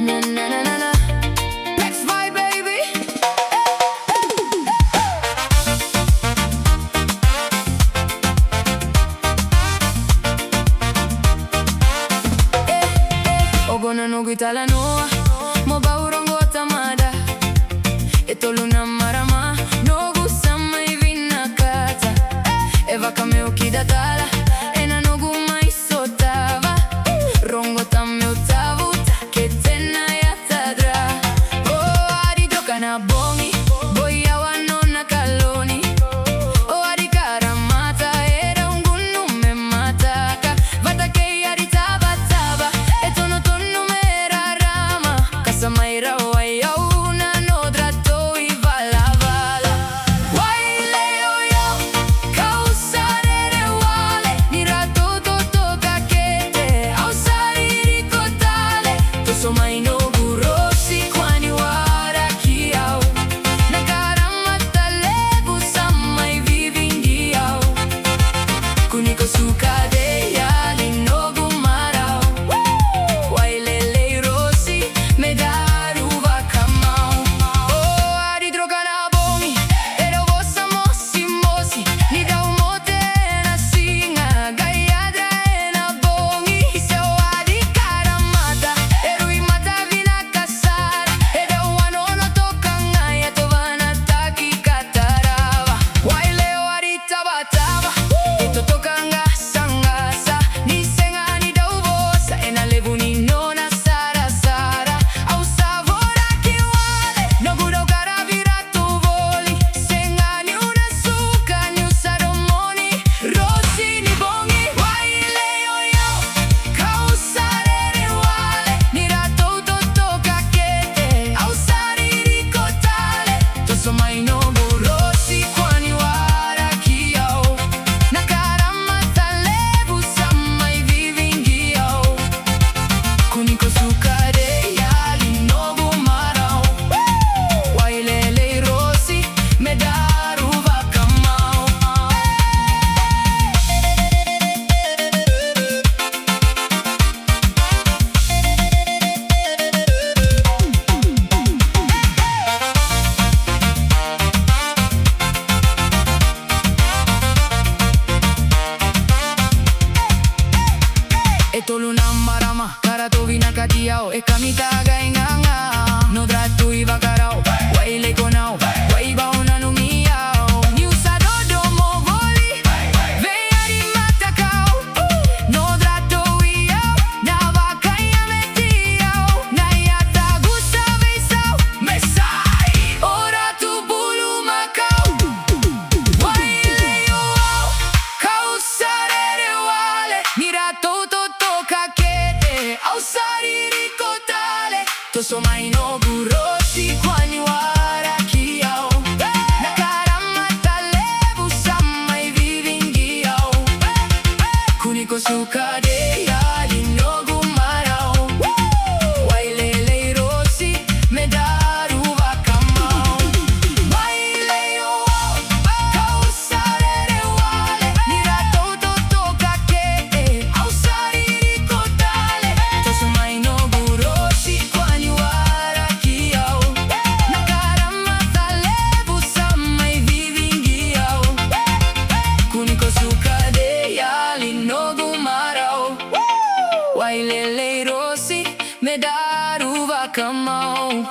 na na na na na. Next vibe, baby. Ogona no guitala noa, mo baurongo tamada. Etolu na marama, no gusama ivina kata. Eva kameo kidatala, ena no guma isotava. Rongo tameo tavuta, ke tena ya tadra. Oh, adi droka na bongi, boya wanona kaloni. Oh, adi karamata, era ungunu me mataka. Vata ke adi taba taba, etono tono mera rama. Kasamaira wayo. Etolu nambarama, karatovina kadiao, ekamitaga inganga. No dratu iba karao, waile konao, waiba una numiao. Ni usado domo voli, veyari matakao. No dratu iao, na vakaya metiao. Na yata gusa veisao, mesai. Ora tu bulu makao, waile yoao, kausarere wale. Mira toto kakete, ausariri kotale. Tosomai no guroshi kwani wara kiao. Nakaramata levu samai vivingiao. Kuniko sukade yali no gumarao. Wailele rosi medaru vakamao. Waile yoao, kausarere wale. Nira toto kakete, ausariri kotale. Tosomai no guroshi kwani wara kiao. Nakaramata levu samai vivingiao. Kuniko sukade yali no gumarao. Wailele rosi medaru vakamao.